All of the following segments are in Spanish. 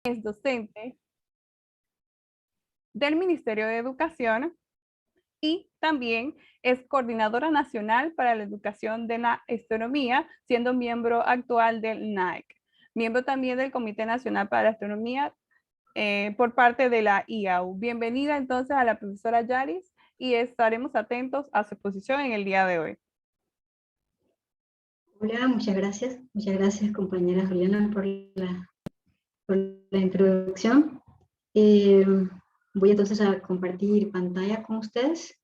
Es docente del Ministerio de Educación y también es coordinadora nacional para la educación de la astronomía, siendo miembro actual del NAEC. Miembro también del Comité Nacional para la Astronomía por parte de la IAU. Bienvenida entonces a la profesora Yaris y estaremos atentos a su exposición en el día de hoy. Hola, muchas gracias. Muchas gracias, compañera Juliana, por la introducción. Voy entonces a compartir pantalla con ustedes.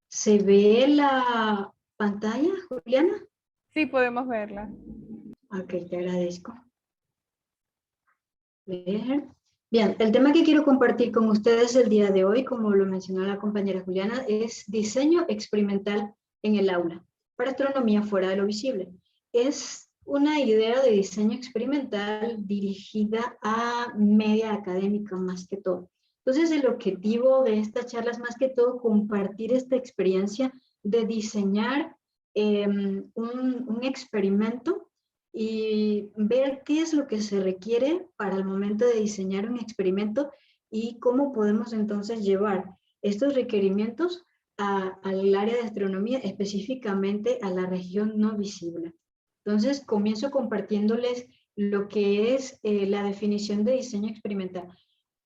¿Se ve la pantalla, Juliana? Sí, podemos verla. Ok, te agradezco. Bien, el tema que quiero compartir con ustedes el día de hoy, como lo mencionó la compañera Juliana, es diseño experimental en el aula para astronomía fuera de lo visible. Es una idea de diseño experimental dirigida a media académica más que todo. Entonces, el objetivo de esta charla es más que todo compartir esta experiencia de diseñar un experimento y ver qué es lo que se requiere para el momento de diseñar un experimento y cómo podemos entonces llevar estos requerimientos al área de astronomía, específicamente a la región no visible. Entonces, comienzo compartiéndoles lo que es la definición de diseño experimental.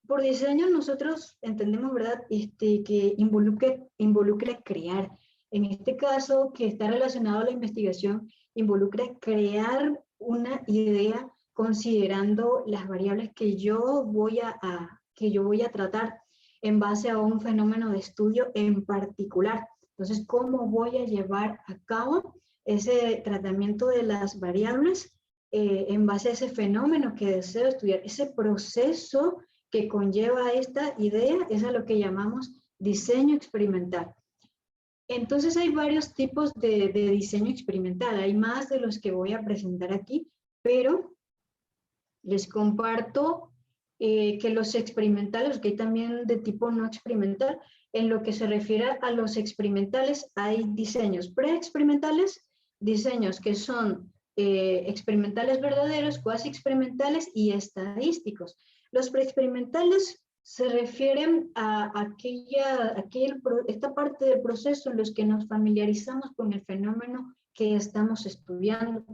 Por diseño nosotros entendemos, ¿verdad?, que involucra crear. En este caso, que está relacionado a la investigación, involucra crear una idea considerando las variables que yo voy a tratar en base a un fenómeno de estudio en particular. Entonces, ¿cómo voy a llevar a cabo ese tratamiento de las variables en base a ese fenómeno que deseo estudiar? Ese proceso que conlleva esta idea es a lo que llamamos diseño experimental. Entonces hay varios tipos de diseño experimental, hay más de los que voy a presentar aquí, pero les comparto que los experimentales, que hay también de tipo no experimental, en lo que se refiere a los experimentales hay diseños preexperimentales, diseños que son experimentales verdaderos, cuasi experimentales y estadísticos. Los preexperimentales se refieren a esta parte del proceso en los que nos familiarizamos con el fenómeno que estamos estudiando.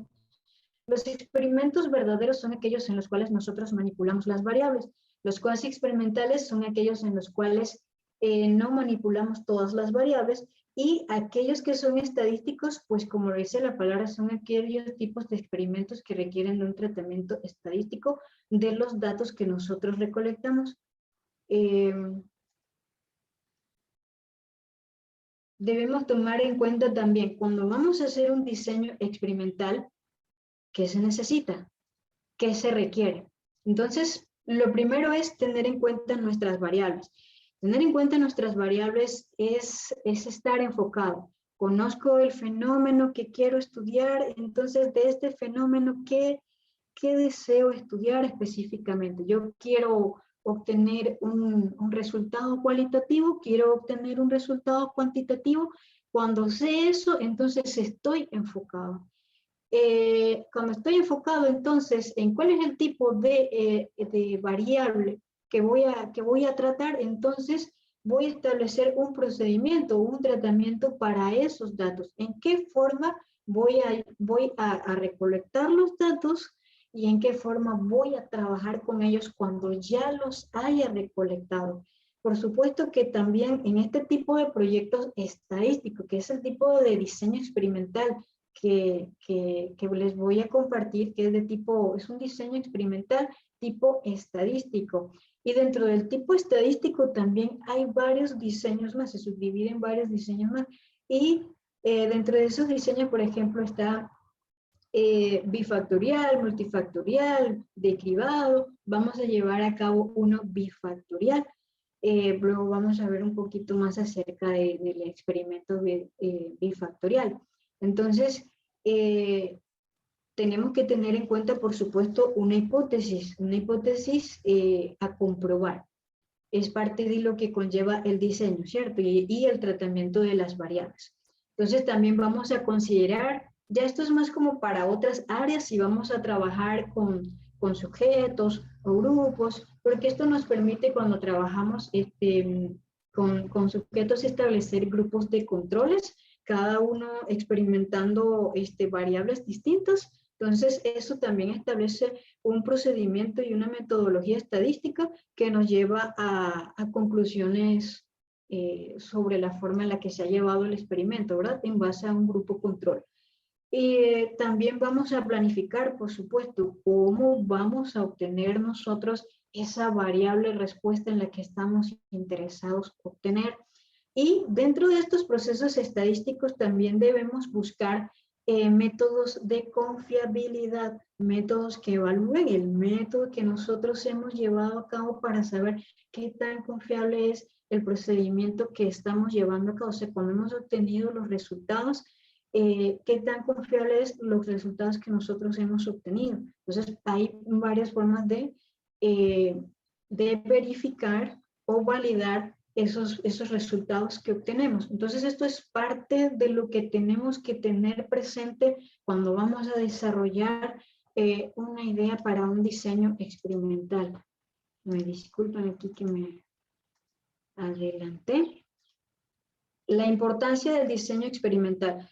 Los experimentos verdaderos son aquellos en los cuales nosotros manipulamos las variables. Los cuasi experimentales son aquellos en los cuales no manipulamos todas las variables, y aquellos que son estadísticos, pues como lo dice la palabra, son aquellos tipos de experimentos que requieren de un tratamiento estadístico de los datos que nosotros recolectamos. Debemos tomar en cuenta también, cuando vamos a hacer un diseño experimental, ¿qué se necesita? ¿Qué se requiere? Entonces, lo primero es tener en cuenta nuestras variables. Tener en cuenta nuestras variables es estar enfocado. Conozco el fenómeno que quiero estudiar, entonces de este fenómeno, ¿qué deseo estudiar específicamente? Yo quiero obtener un resultado cualitativo, quiero obtener un resultado cuantitativo. Cuando sé eso, entonces estoy enfocado. Cuando estoy enfocado entonces en cuál es el tipo de variable que voy a tratar, entonces voy a establecer un procedimiento, un tratamiento para esos datos. ¿En qué forma voy a recolectar los datos y en qué forma voy a trabajar con ellos cuando ya los haya recolectado? Por supuesto que también en este tipo de proyectos estadísticos, que es el tipo de diseño experimental que les voy a compartir, que es un diseño experimental tipo estadístico. Y dentro del tipo estadístico también hay varios diseños más, se subdividen varios diseños más. Y dentro de esos diseños, por ejemplo, está bifactorial, multifactorial, decribado. Vamos a llevar a cabo uno bifactorial. Luego vamos a ver un poquito más acerca del experimento bifactorial. Entonces, tenemos que tener en cuenta, por supuesto, una hipótesis a comprobar. Es parte de lo que conlleva el diseño, ¿cierto? Y el tratamiento de las variables. Entonces, también vamos a considerar Ya esto es más como para otras áreas si vamos a trabajar con sujetos o grupos, porque esto nos permite cuando trabajamos con sujetos establecer grupos de controles, cada uno experimentando variables distintas. Entonces, eso también establece un procedimiento y una metodología estadística que nos lleva a conclusiones sobre la forma en la que se ha llevado el experimento, ¿verdad? En base a un grupo control. Y también vamos a planificar, por supuesto, cómo vamos a obtener nosotros esa variable respuesta en la que estamos interesados obtener. Y dentro de estos procesos estadísticos también debemos buscar métodos de confiabilidad, métodos que evalúen el método que nosotros hemos llevado a cabo para saber qué tan confiable es el procedimiento que estamos llevando a cabo. O sea, cuando hemos obtenido los resultados, qué tan confiables los resultados que nosotros hemos obtenido. Entonces, hay varias formas de verificar o validar esos resultados que obtenemos. Entonces, esto es parte de lo que tenemos que tener presente cuando vamos a desarrollar una idea para un diseño experimental. Me disculpan aquí que me adelanté. La importancia del diseño experimental.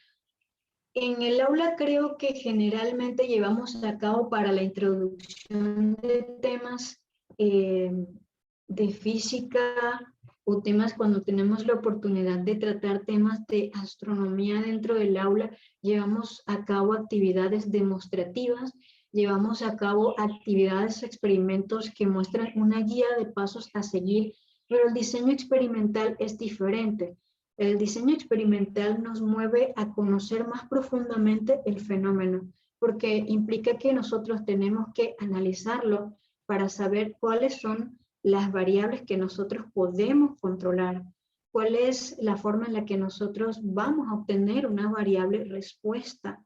En el aula creo que generalmente llevamos a cabo para la introducción de temas de física o temas cuando tenemos la oportunidad de tratar temas de astronomía dentro del aula, llevamos a cabo actividades demostrativas, llevamos a cabo actividades, experimentos que muestran una guía de pasos a seguir, pero el diseño experimental es diferente. El diseño experimental nos mueve a conocer más profundamente el fenómeno, porque implica que nosotros tenemos que analizarlo para saber cuáles son las variables que nosotros podemos controlar, cuál es la forma en la que nosotros vamos a obtener una variable respuesta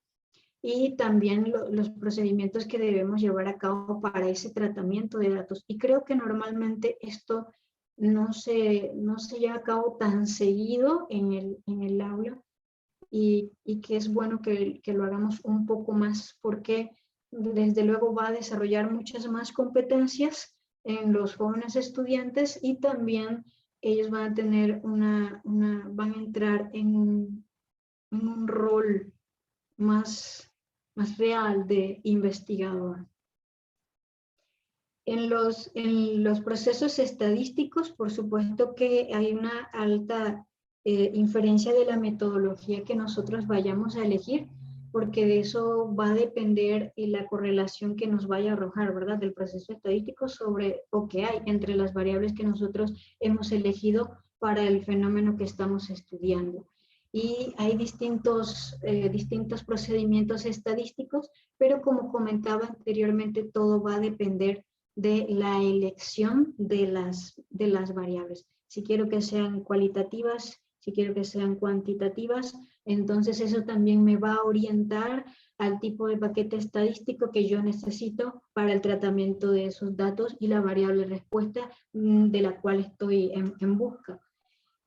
y también los procedimientos que debemos llevar a cabo para ese tratamiento de datos. Y creo que normalmente esto no se lleva a cabo tan seguido en el aula y que es bueno que lo hagamos un poco más porque desde luego va a desarrollar muchas más competencias en los jóvenes estudiantes y también ellos van a tener van a entrar en un rol más real de investigador. En los procesos estadísticos, por supuesto que hay una alta inferencia de la metodología que nosotros vayamos a elegir, porque de eso va a depender la correlación que nos vaya a arrojar, ¿verdad? Del proceso estadístico sobre o que hay entre las variables que nosotros hemos elegido para el fenómeno que estamos estudiando. Y hay distintos procedimientos estadísticos, pero como comentaba anteriormente, todo va a depender de la elección de las variables. Si quiero que sean cualitativas, si quiero que sean cuantitativas, entonces eso también me va a orientar al tipo de paquete estadístico que yo necesito para el tratamiento de esos datos y la variable respuesta de la cual estoy en busca.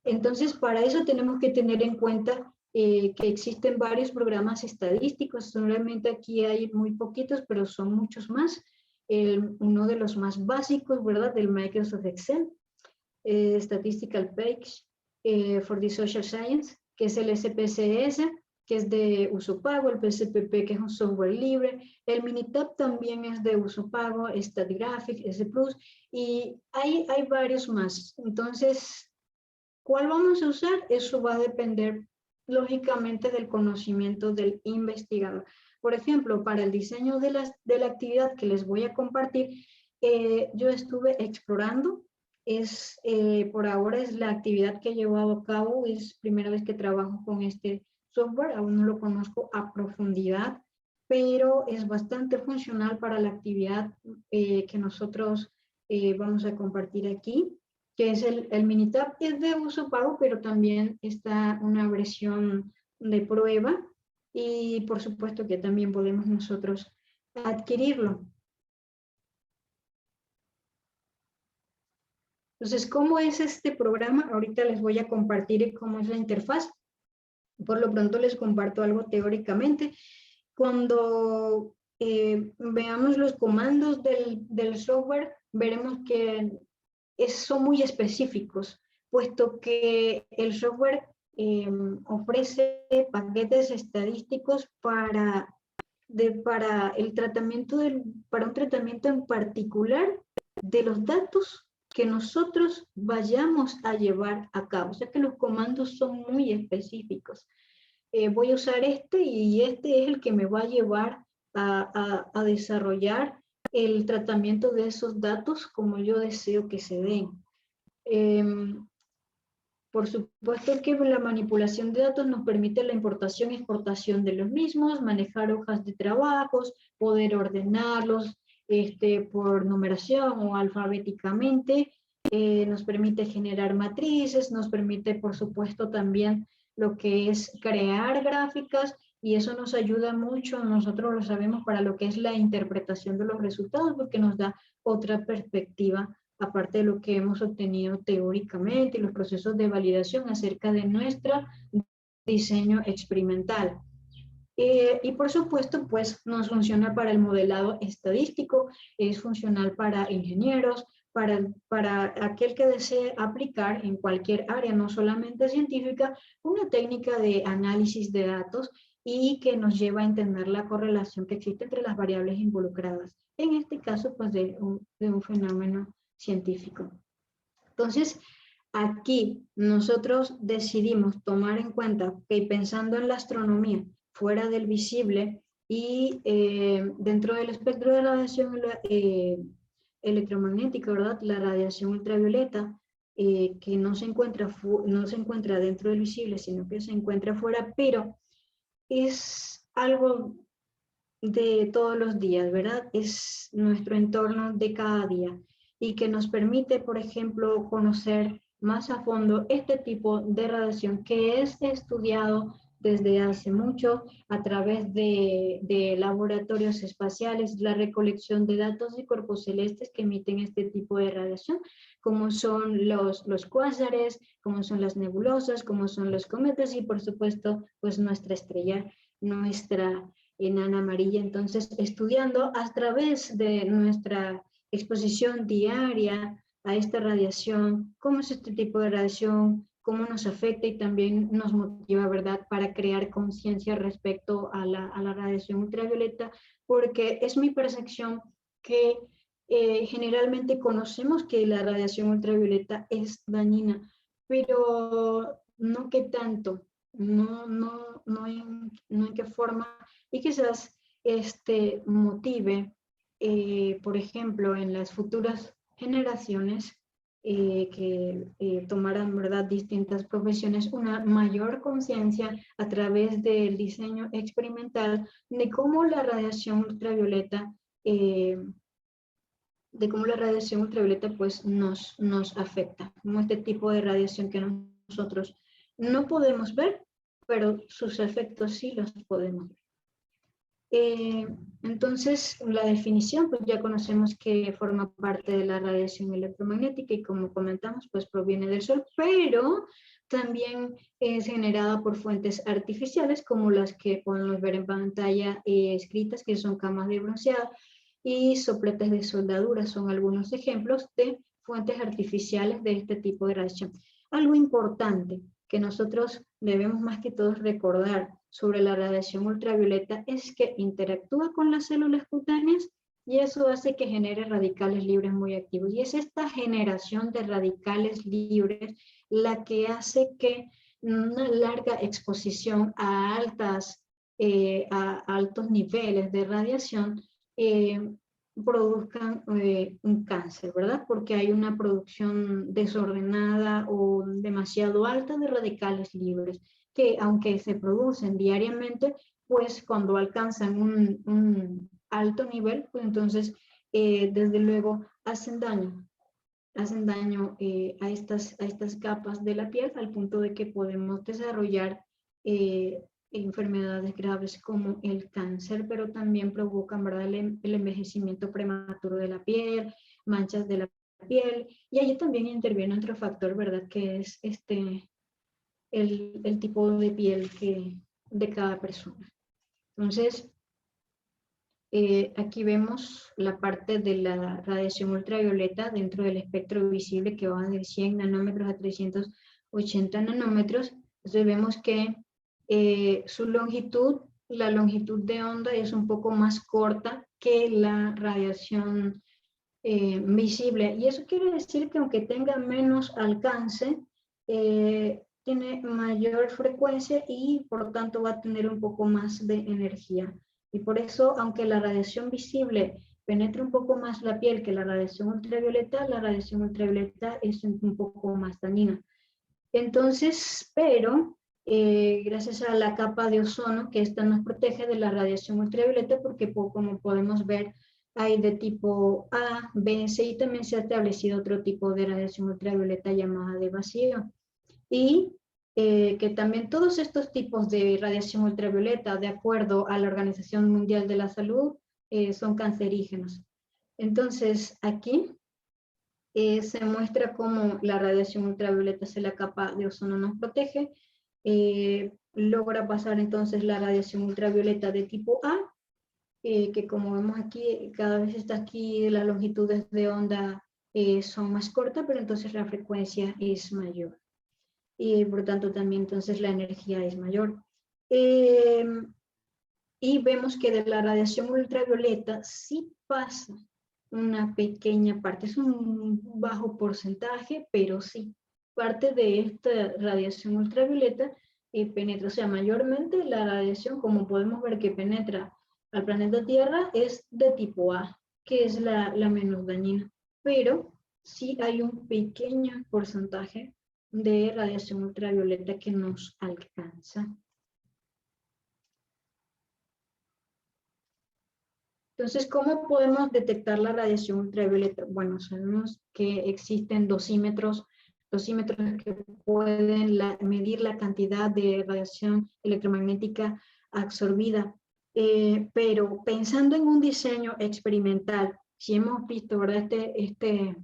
Entonces, para eso tenemos que tener en cuenta que existen varios programas estadísticos, solamente aquí hay muy poquitos, pero son muchos más. Uno de los más básicos, ¿verdad? Del Microsoft Excel, Statistical Page for the Social Science, que es el SPSS, que es de uso pago, el PSPP, que es un software libre, el Minitab también es de uso pago, StatGraphic, S+, y hay varios más. Entonces, ¿cuál vamos a usar? Eso va a depender, lógicamente, del conocimiento del investigador. Por ejemplo, para el diseño de la actividad que les voy a compartir, yo estuve explorando, por ahora es la actividad que he llevado a cabo, es primera vez que trabajo con este software, aún no lo conozco a profundidad, pero es bastante funcional para la actividad que nosotros vamos a compartir aquí, que es el Minitab, es de uso pago, pero también está una versión de prueba y por supuesto que también podemos nosotros adquirirlo. Entonces, ¿cómo es este programa? Ahorita les voy a compartir cómo es la interfaz. Por lo pronto les comparto algo teóricamente. Cuando veamos los comandos del software, veremos que son muy específicos, puesto que el software ofrece paquetes estadísticos para el tratamiento para un tratamiento en particular de los datos que nosotros vayamos a llevar a cabo. O sea que los comandos son muy específicos. Voy a usar este y este es el que me va a llevar a desarrollar el tratamiento de esos datos como yo deseo que se den. Por supuesto que la manipulación de datos nos permite la importación y exportación de los mismos, manejar hojas de trabajos, poder ordenarlos por numeración o alfabéticamente, nos permite generar matrices, nos permite por supuesto también lo que es crear gráficas y eso nos ayuda mucho, nosotros lo sabemos, para lo que es la interpretación de los resultados porque nos da otra perspectiva aparte de lo que hemos obtenido teóricamente y los procesos de validación acerca de nuestro diseño experimental. Y por supuesto, pues nos funciona para el modelado estadístico, es funcional para ingenieros, para aquel que desee aplicar en cualquier área, no solamente científica, una técnica de análisis de datos y que nos lleva a entender la correlación que existe entre las variables involucradas. En este caso, pues de un fenómeno científico. Entonces, aquí nosotros decidimos tomar en cuenta que pensando en la astronomía fuera del visible y dentro del espectro de radiación electromagnética, ¿verdad? La radiación ultravioleta, que no se encuentra dentro del visible, sino que se encuentra fuera, pero es algo de todos los días, ¿verdad? Es nuestro entorno de cada día y que nos permite, por ejemplo, conocer más a fondo este tipo de radiación que es estudiado desde hace mucho a través de laboratorios espaciales, la recolección de datos de cuerpos celestes que emiten este tipo de radiación, como son los cuásares, como son las nebulosas, como son los cometas y por supuesto, pues nuestra estrella, nuestra enana amarilla. Entonces, estudiando a través de nuestra exposición diaria a esta radiación, cómo es este tipo de radiación, cómo nos afecta y también nos motiva, ¿verdad?, para crear conciencia respecto a la radiación ultravioleta, porque es mi percepción que generalmente conocemos que la radiación ultravioleta es dañina, pero no que tanto, no en qué forma, y quizás motive, por ejemplo, en las futuras generaciones que tomarán, ¿verdad?, distintas profesiones, una mayor conciencia a través del diseño experimental de cómo la radiación ultravioleta pues nos afecta, como este tipo de radiación que nosotros no podemos ver, pero sus efectos sí los podemos ver. Entonces, la definición, pues ya conocemos que forma parte de la radiación electromagnética y como comentamos, pues proviene del Sol, pero también es generada por fuentes artificiales como las que podemos ver en pantalla escritas, que son camas de bronceado y sopletes de soldadura, son algunos ejemplos de fuentes artificiales de este tipo de radiación. Algo importante que nosotros debemos más que todo recordar sobre la radiación ultravioleta es que interactúa con las células cutáneas y eso hace que genere radicales libres muy activos. Y es esta generación de radicales libres la que hace que una larga exposición a altos niveles de radiación produzcan un cáncer, ¿verdad? Porque hay una producción desordenada o demasiado alta de radicales libres que aunque se producen diariamente, pues cuando alcanzan un alto nivel, pues entonces desde luego hacen daño a estas capas de la piel al punto de que podemos desarrollar enfermedades graves como el cáncer, pero también provocan, ¿verdad?, el envejecimiento prematuro de la piel, manchas de la piel, y allí también interviene otro factor, ¿verdad?, que es el tipo de piel de cada persona. Entonces, aquí vemos la parte de la radiación ultravioleta dentro del espectro visible que va de 100 nanómetros a 380 nanómetros. Entonces vemos que su longitud, la longitud de onda es un poco más corta que la radiación visible. Y eso quiere decir que aunque tenga menos alcance, tiene mayor frecuencia y por lo tanto va a tener un poco más de energía. Y por eso, aunque la radiación visible penetra un poco más la piel que la radiación ultravioleta es un poco más dañina. Entonces, pero gracias a la capa de ozono, que esta nos protege de la radiación ultravioleta, porque como podemos ver, hay de tipo A, B, C, y también se ha establecido otro tipo de radiación ultravioleta llamada de vacío. Y que también todos estos tipos de radiación ultravioleta, de acuerdo a la Organización Mundial de la Salud, son cancerígenos. Entonces, aquí se muestra cómo la radiación ultravioleta es la capa de ozono nos protege, logra pasar entonces la radiación ultravioleta de tipo A, que como vemos aquí, cada vez está aquí, las longitudes de onda son más cortas, pero entonces la frecuencia es mayor. Y por tanto también entonces la energía es mayor. Y vemos que de la radiación ultravioleta sí pasa una pequeña parte, es un bajo porcentaje, pero sí, parte de esta radiación ultravioleta penetra, o sea, mayormente la radiación, como podemos ver que penetra al planeta Tierra, es de tipo A, que es la menos dañina, pero sí hay un pequeño porcentaje de radiación ultravioleta que nos alcanza. Entonces, ¿cómo podemos detectar la radiación ultravioleta? Bueno, sabemos que existen dosímetros que pueden medir la cantidad de radiación electromagnética absorbida, pero pensando en un diseño experimental, si hemos visto, ¿verdad?, este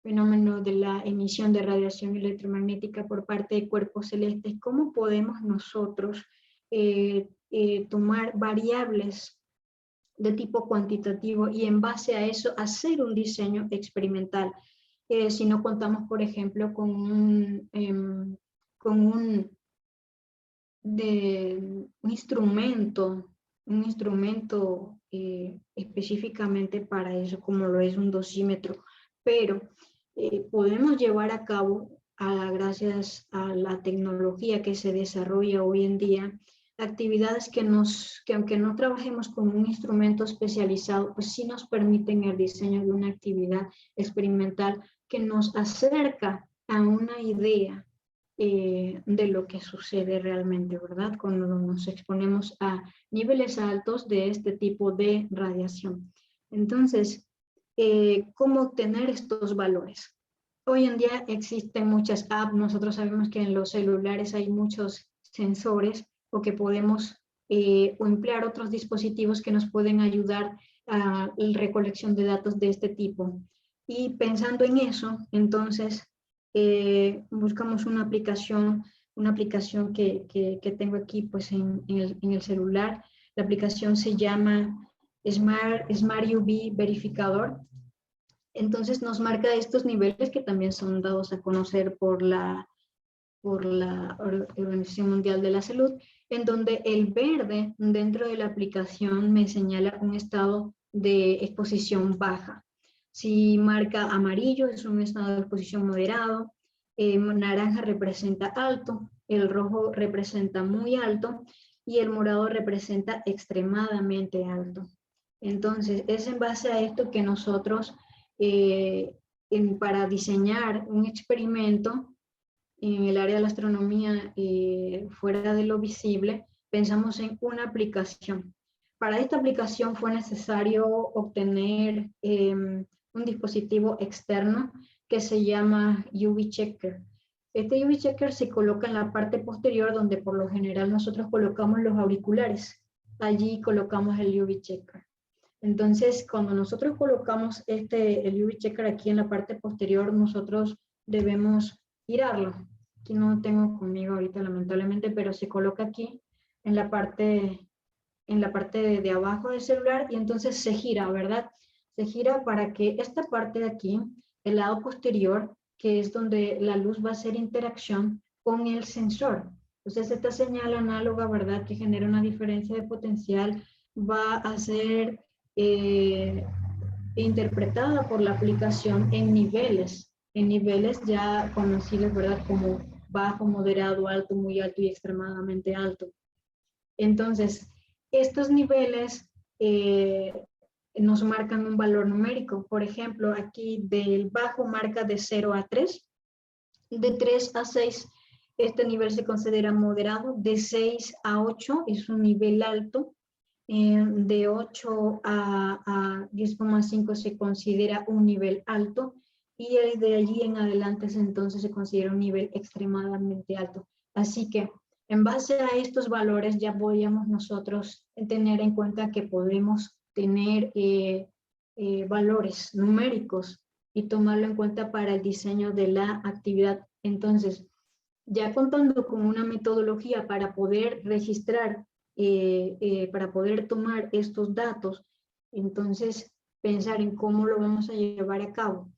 fenómeno de la emisión de radiación electromagnética por parte de cuerpos celestes, ¿cómo podemos nosotros tomar variables de tipo cuantitativo y en base a eso hacer un diseño experimental? Si no contamos, por ejemplo, con un instrumento específicamente para eso, como lo es un dosímetro, pero podemos llevar a cabo, gracias a la tecnología que se desarrolla hoy en día, actividades que aunque no trabajemos con un instrumento especializado, pues sí nos permiten el diseño de una actividad experimental que nos acerca a una idea de lo que sucede realmente, ¿verdad? Cuando nos exponemos a niveles altos de este tipo de radiación. Entonces, ¿cómo obtener estos valores? Hoy en día existen muchas apps, nosotros sabemos que en los celulares hay muchos sensores o que podemos o emplear otros dispositivos que nos pueden ayudar a la recolección de datos de este tipo. Y pensando en eso, entonces, buscamos una aplicación que tengo aquí pues en el celular. La aplicación se llama Smart UV Verificador. Entonces nos marca estos niveles que también son dados a conocer por la Organización Mundial de la Salud, en donde el verde dentro de la aplicación me señala un estado de exposición baja. Si marca amarillo es un estado de exposición moderado, naranja representa alto, el rojo representa muy alto y el morado representa extremadamente alto. Entonces es en base a esto que nosotros para diseñar un experimento en el área de la astronomía fuera de lo visible, pensamos en una aplicación. Para esta aplicación fue necesario obtener un dispositivo externo que se llama UV Checker. Este UV Checker se coloca en la parte posterior donde por lo general nosotros colocamos los auriculares. Allí colocamos el UV Checker. Entonces, cuando nosotros colocamos el UV Checker aquí en la parte posterior, nosotros debemos girarlo. aquí no tengo conmigo ahorita lamentablemente, pero se coloca aquí en la parte de abajo del celular y entonces se gira, ¿verdad? Se gira para que esta parte de aquí, el lado posterior, que es donde la luz va a hacer interacción con el sensor. Entonces esta señal análoga, ¿verdad? Que genera una diferencia de potencial, va a ser interpretada por la aplicación en niveles ya conocidos, ¿verdad? Como bajo, moderado, alto, muy alto y extremadamente alto. Entonces, estos niveles nos marcan un valor numérico. Por ejemplo, aquí del bajo marca de 0 a 3, de 3 a 6 este nivel se considera moderado, de 6 a 8 es un nivel alto, de 8 a 10,5 se considera un nivel alto y de allí en adelante entonces se considera un nivel extremadamente alto. Así que en base a estos valores ya podríamos nosotros tener en cuenta que podemos tener valores numéricos y tomarlo en cuenta para el diseño de la actividad. Entonces, ya contando con una metodología para poder registrar, para poder tomar estos datos, entonces pensar en cómo lo vamos a llevar a cabo.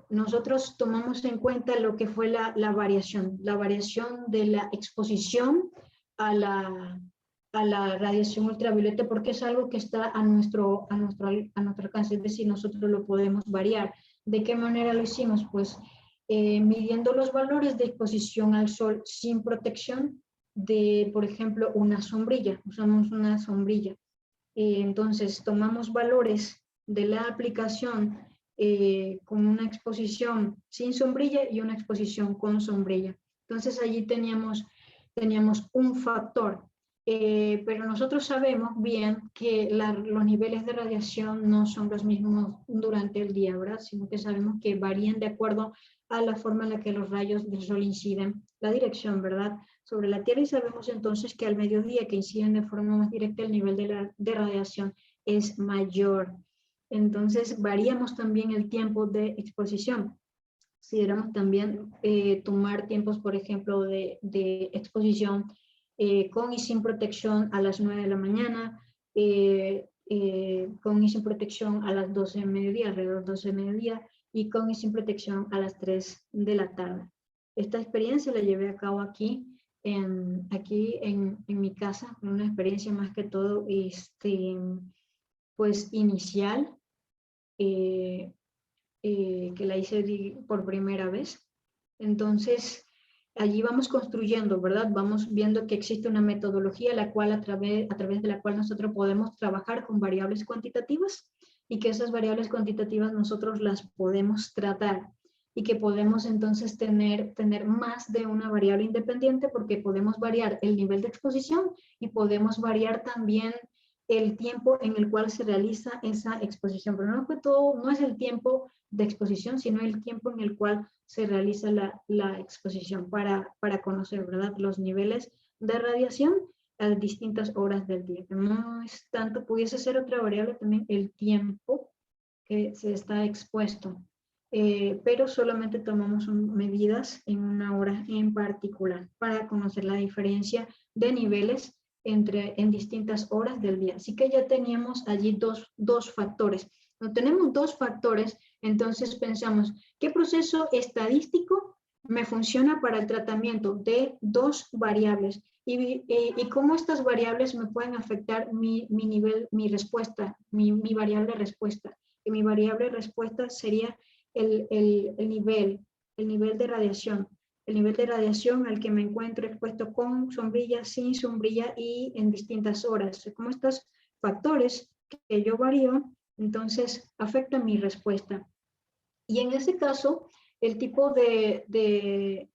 Nosotros tomamos en cuenta lo que fue la variación de la exposición a la radiación ultravioleta, porque es algo que está a nuestro alcance, es decir, nosotros lo podemos variar. ¿De qué manera lo hicimos? Pues midiendo los valores de exposición al sol sin protección de, por ejemplo, una sombrilla. Usamos una sombrilla. Entonces, tomamos valores de la aplicación con una exposición sin sombrilla y una exposición con sombrilla. Entonces, allí teníamos un factor. Pero nosotros sabemos bien que los niveles de radiación no son los mismos durante el día, ¿verdad? Sino que sabemos que varían de acuerdo a la forma en la que los rayos del sol inciden, la dirección, ¿verdad?, sobre la Tierra, y sabemos entonces que al mediodía, que inciden de forma más directa, el nivel de radiación es mayor. Entonces, varíamos también el tiempo de exposición. Consideramos también tomar tiempos, por ejemplo, de exposición con y sin protección a las 9 de la mañana, con y sin protección a las 12 de mediodía, alrededor de 12 de mediodía, y con y sin protección a las 3 de la tarde. Esta experiencia la llevé a cabo aquí en mi casa, una experiencia más que todo pues inicial, que la hice por primera vez. Entonces, allí vamos construyendo, ¿verdad? Vamos viendo que existe una metodología a través de la cual nosotros podemos trabajar con variables cuantitativas y que esas variables cuantitativas nosotros las podemos tratar y que podemos entonces tener más de una variable independiente porque podemos variar el nivel de exposición y podemos variar también el tiempo en el cual se realiza esa exposición. Pero no es el tiempo de exposición, sino el tiempo en el cual se realiza la exposición para conocer, ¿verdad?, los niveles de radiación a distintas horas del día. No es tanto, pudiese ser otra variable también el tiempo que se está expuesto, pero solamente tomamos medidas en una hora en particular para conocer la diferencia de niveles en distintas horas del día. Así que ya teníamos allí dos factores. Cuando tenemos dos factores, entonces pensamos, ¿qué proceso estadístico me funciona para el tratamiento de dos variables? Y cómo estas variables me pueden afectar mi nivel, mi respuesta, mi variable respuesta. Y mi variable respuesta sería el nivel de radiación. El nivel de radiación al que me encuentro expuesto con sombrilla, sin sombrilla y en distintas horas. Como estos factores que yo varío, entonces afectan mi respuesta. Y en ese caso, el tipo de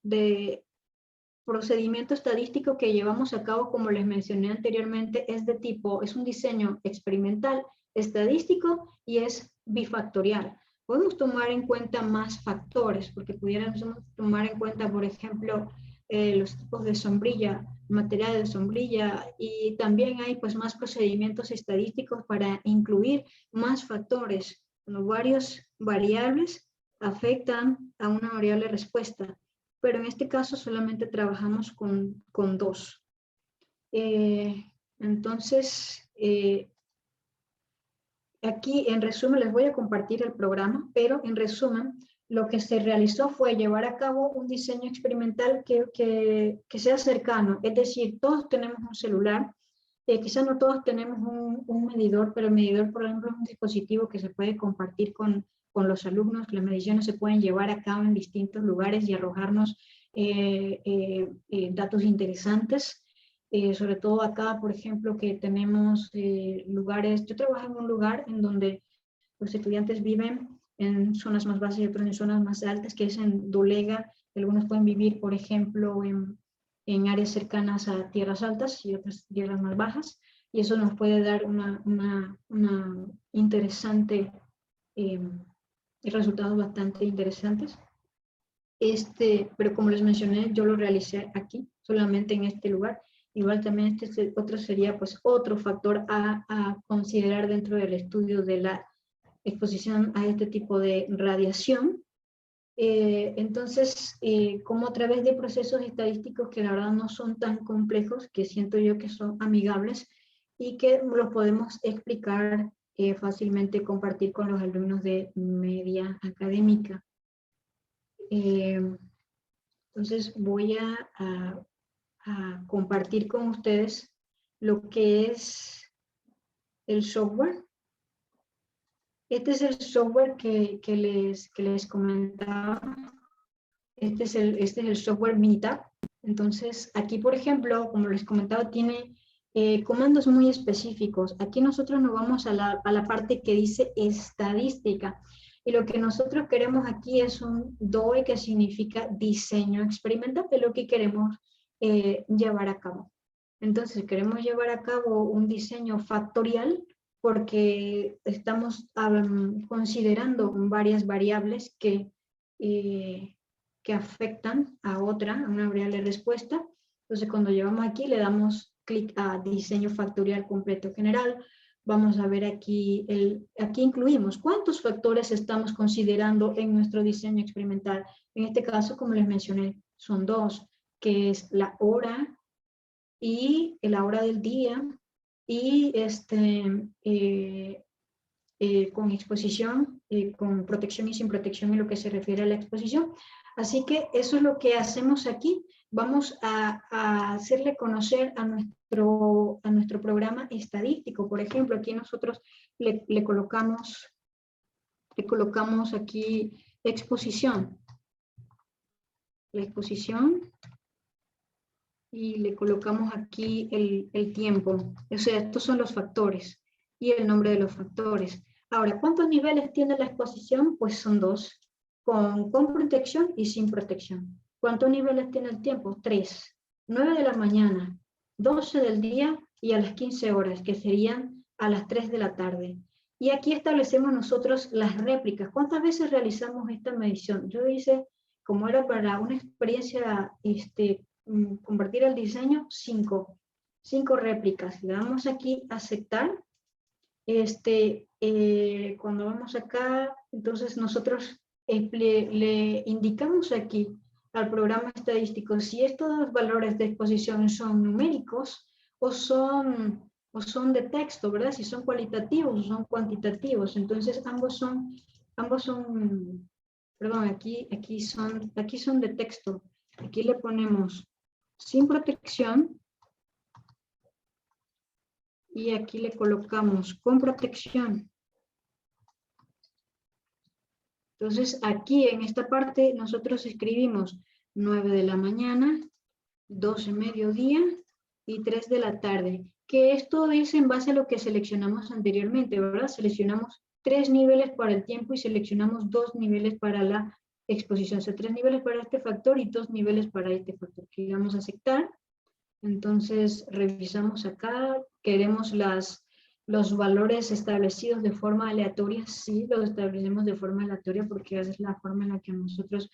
procedimiento estadístico que llevamos a cabo, como les mencioné anteriormente, es un diseño experimental, estadístico y es bifactorial. Podemos tomar en cuenta más factores, porque pudiéramos tomar en cuenta, por ejemplo, los tipos de sombrilla, material de sombrilla, y también hay pues más procedimientos estadísticos para incluir más factores. Cuando varias variables afectan a una variable respuesta. pero en este caso solamente trabajamos con 2. Entonces, aquí en resumen les voy a compartir el programa, pero en resumen lo que se realizó fue llevar a cabo un diseño experimental que sea cercano, es decir, todos tenemos un celular, quizás no todos tenemos un medidor, pero el medidor, por ejemplo, es un dispositivo que se puede compartir con los alumnos. Las mediciones se pueden llevar a cabo en distintos lugares y arrojarnos datos interesantes. Sobre todo acá, por ejemplo, que tenemos lugares, yo trabajo en un lugar en donde los estudiantes viven en zonas más bajas y otros en zonas más altas, que es en Dolega. Algunos pueden vivir, por ejemplo, en áreas cercanas a tierras altas y otras tierras más bajas, y eso nos puede dar una interesante, resultados bastante interesantes. Pero como les mencioné, yo lo realicé aquí, solamente en este lugar. Igual también otro sería pues otro factor a considerar dentro del estudio de la exposición a este tipo de radiación. Entonces, como a través de procesos estadísticos que la verdad no son tan complejos, que siento yo que son amigables y que los podemos explicar fácilmente, compartir con los alumnos de media académica. Entonces voy a compartir con ustedes lo que es el software. Este es el software que les comentaba. Este es el software Minitab. Entonces, aquí, por ejemplo, como les comentaba, tiene comandos muy específicos. Aquí nosotros nos vamos a la parte que dice estadística. Y lo que nosotros queremos aquí es un DOE, que significa diseño experimental, de lo que queremos llevar a cabo. Entonces, queremos llevar a cabo un diseño factorial porque estamos considerando varias variables que afectan a una variable de respuesta. Entonces, cuando llevamos aquí, le damos clic a diseño factorial completo general. Vamos a ver aquí, aquí incluimos cuántos factores estamos considerando en nuestro diseño experimental. En este caso, como les mencioné, son 2, que es la hora y la hora del día, y con exposición, con protección y sin protección en lo que se refiere a la exposición. Así que eso es lo que hacemos aquí. Vamos a hacerle conocer a nuestro programa estadístico. Por ejemplo, aquí nosotros le colocamos aquí exposición. La exposición. Y le colocamos aquí el tiempo. O sea, estos son los factores y el nombre de los factores. Ahora, ¿cuántos niveles tiene la exposición? Pues son 2, con protección y sin protección. ¿Cuántos niveles tiene el tiempo? 3. 9 de la mañana, 12 del día y a las 15 horas, que serían a las 3 de la tarde. Y aquí establecemos nosotros las réplicas. ¿Cuántas veces realizamos esta medición? Yo hice, como era para una experiencia, convertir el diseño, 5 réplicas. Le damos aquí aceptar. Cuando vamos acá, entonces nosotros le indicamos aquí al programa estadístico si estos valores de exposición son numéricos o son de texto, ¿verdad? Si son cualitativos o son cuantitativos. Entonces ambos son, perdón, aquí son de texto. Aquí le ponemos sin protección y aquí le colocamos con protección. Entonces aquí en esta parte nosotros escribimos 9 de la mañana, 12 mediodía y 3 de la tarde. Que esto es en base a lo que seleccionamos anteriormente, ¿verdad? Seleccionamos 3 niveles para el tiempo y seleccionamos 2 niveles para la exposición. O sea, 3 niveles para este factor y 2 niveles para este factor. Que vamos a aceptar. Entonces revisamos acá, queremos los valores establecidos de forma aleatoria. Sí, los establecemos de forma aleatoria porque esa es la forma en la que nosotros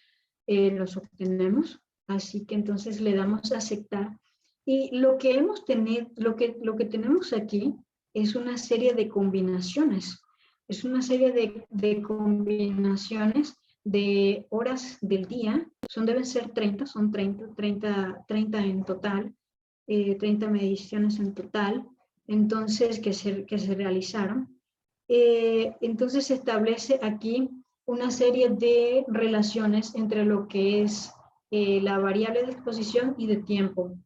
los obtenemos. Así que entonces le damos a aceptar. Y lo que tenemos aquí es una serie de combinaciones. Es una serie de combinaciones de horas del día, deben ser 30, son 30 en total, 30 mediciones en total, entonces que se realizaron. Entonces se establece aquí una serie de relaciones entre lo que es la variable de exposición y de tiempo.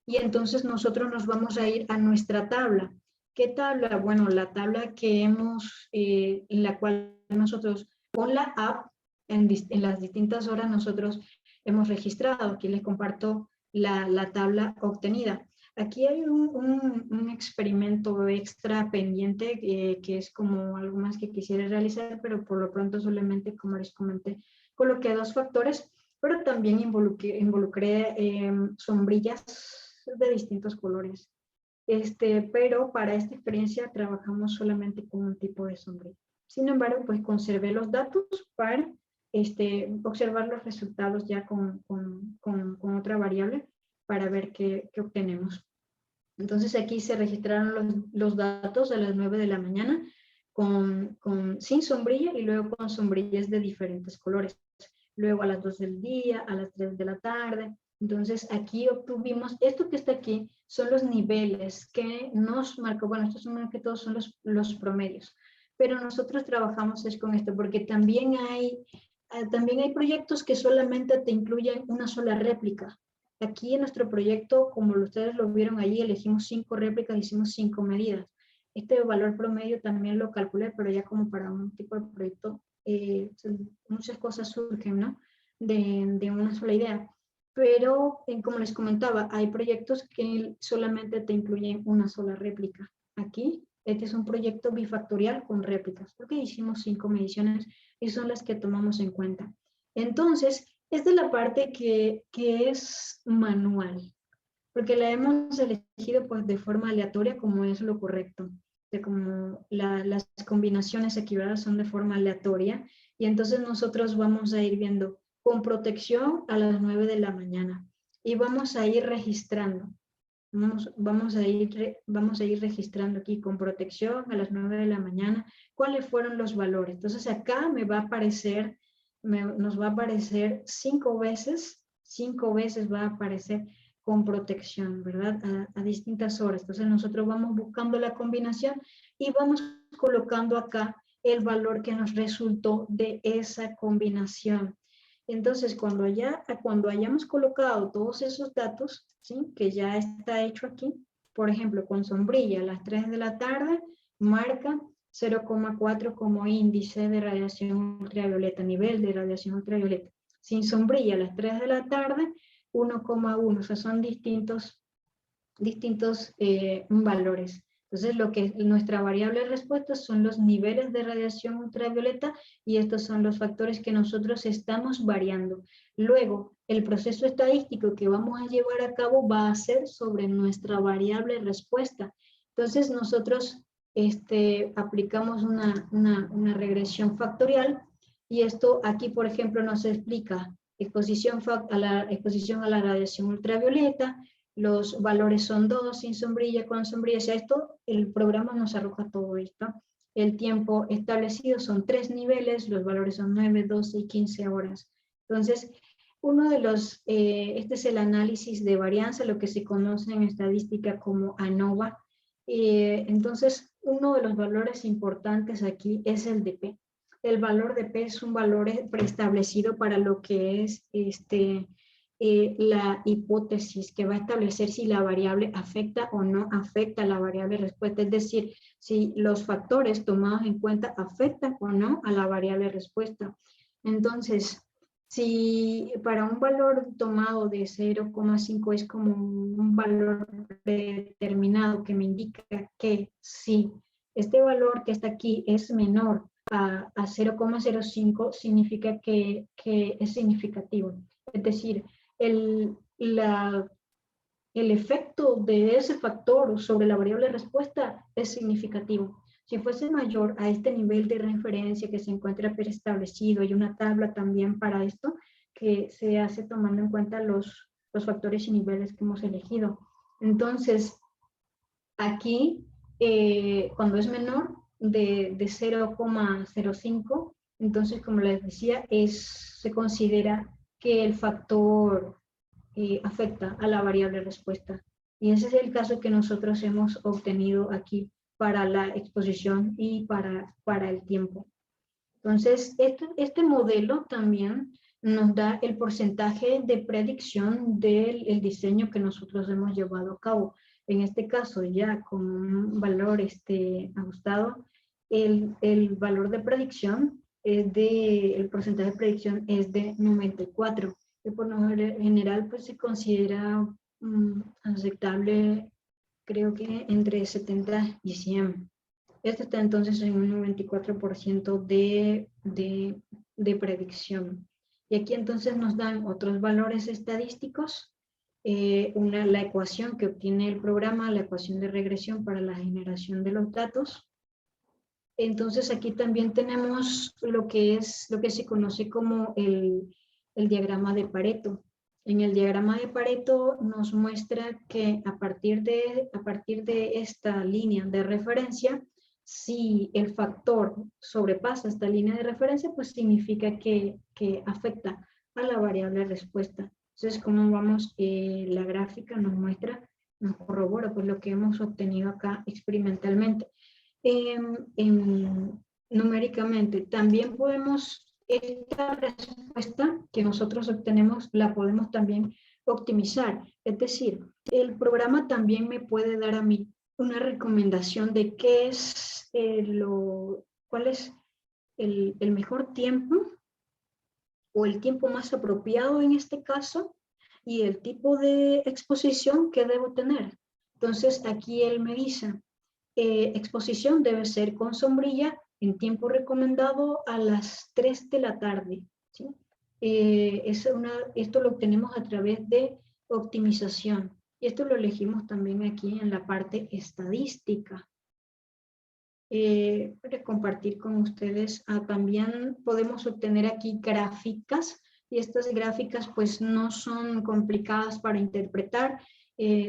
Y entonces nosotros nos vamos a ir a nuestra tabla. ¿Qué tabla? Bueno, la tabla que hemos, en la cual nosotros, con la app, en las distintas horas nosotros hemos registrado. Aquí les comparto la tabla obtenida. Aquí hay un experimento extra pendiente que es como algo más que quisiera realizar, pero por lo pronto solamente, como les comenté, coloqué 2 factores, pero también involucré sombrillas de distintos colores. Pero para esta experiencia trabajamos solamente con un tipo de sombrilla. Sin embargo, pues conservé los datos para observar los resultados ya con otra variable para ver qué obtenemos. Entonces aquí se registraron los datos a las 9 de la mañana sin sombrilla y luego con sombrillas de diferentes colores. Luego a las 2 del día, a las 3 de la tarde. Entonces aquí obtuvimos, esto que está aquí son los niveles que nos marcó, bueno, estos son más que todos son los promedios, pero nosotros trabajamos es con esto porque también hay proyectos que solamente te incluyen una sola réplica. Aquí en nuestro proyecto, como ustedes lo vieron allí, elegimos 5 réplicas, hicimos 5 medidas. Este valor promedio también lo calculé, pero ya como para un tipo de proyecto, muchas cosas surgen, ¿no? De una sola idea. Pero, como les comentaba, hay proyectos que solamente te incluyen una sola réplica. Aquí, este es un proyecto bifactorial con réplicas, porque hicimos 5 mediciones y son las que tomamos en cuenta. Entonces, esta es la parte que es manual, porque la hemos elegido pues de forma aleatoria como es lo correcto, de como las combinaciones equilibradas son de forma aleatoria, y entonces nosotros vamos a ir viendo con protección a las 9 de la mañana y vamos a ir registrando. Vamos a ir registrando aquí con protección a las 9 de la mañana cuáles fueron los valores. Entonces acá me va a aparecer, nos va a aparecer 5 veces va a aparecer con protección, ¿verdad? A distintas horas. Entonces nosotros vamos buscando la combinación y vamos colocando acá el valor que nos resultó de esa combinación. Entonces, cuando hayamos colocado todos esos datos, ¿sí? Que ya está hecho aquí, por ejemplo, con sombrilla a las 3 de la tarde, marca 0,4 como índice de radiación ultravioleta, nivel de radiación ultravioleta. Sin sombrilla a las 3 de la tarde, 1,1, o sea, son distintos valores. Entonces, nuestra variable de respuesta son los niveles de radiación ultravioleta y estos son los factores que nosotros estamos variando. Luego, el proceso estadístico que vamos a llevar a cabo va a ser sobre nuestra variable de respuesta. Entonces, nosotros aplicamos una regresión factorial y esto aquí, por ejemplo, nos explica exposición a la radiación ultravioleta. Los valores son 2, sin sombrilla, con sombrilla. O sea, el programa nos arroja todo esto. El tiempo establecido son 3 niveles, los valores son 9, 12 y 15 horas. Entonces, este es el análisis de varianza, lo que se conoce en estadística como ANOVA. Entonces, uno de los valores importantes aquí es el de P. El valor de P es un valor preestablecido para lo que es la hipótesis que va a establecer si la variable afecta o no afecta la variable respuesta, es decir, si los factores tomados en cuenta afectan o no a la variable respuesta. Entonces, si para un valor tomado de 0,5 es como un valor determinado que me indica que si este valor que está aquí es menor a 0,05, significa que es significativo. Es decir, el efecto de ese factor sobre la variable respuesta es significativo. Si fuese mayor a este nivel de referencia que se encuentra preestablecido, hay una tabla también para esto que se hace tomando en cuenta los factores y niveles que hemos elegido. Entonces, aquí, cuando es menor de 0,05, Entonces, como les decía, se considera que el factor afecta a la variable respuesta. Y ese es el caso que nosotros hemos obtenido aquí para la exposición y para el tiempo. Entonces, este modelo también nos da el porcentaje de predicción del diseño que nosotros hemos llevado a cabo. En este caso, ya con un valor ajustado, el valor de predicción el porcentaje de predicción es de 94. Que por lo general pues se considera aceptable, creo que entre 70 y 100. Este está entonces en un 94% de predicción. Y aquí entonces nos dan otros valores estadísticos, la ecuación que obtiene el programa, la ecuación de regresión para la generación de los datos. Entonces aquí también tenemos lo que se conoce como el diagrama de Pareto. En el diagrama de Pareto nos muestra que a partir de esta línea de referencia, si el factor sobrepasa esta línea de referencia, pues significa que afecta a la variable respuesta. Entonces, como vamos, la gráfica nos muestra, nos corrobora pues lo que hemos obtenido acá experimentalmente. Numéricamente, también podemos, esta respuesta que nosotros obtenemos, la podemos también optimizar. Es decir, el programa también me puede dar a mí una recomendación de qué es cuál es el mejor tiempo o el tiempo más apropiado en este caso y el tipo de exposición que debo tener. Entonces, aquí él me dice, exposición debe ser con sombrilla en tiempo recomendado a las 3 de la tarde. ¿Sí? Esto lo obtenemos a través de optimización. Y esto lo elegimos también aquí en la parte estadística. Para compartir con ustedes, también podemos obtener aquí gráficas. Y estas gráficas pues no son complicadas para interpretar,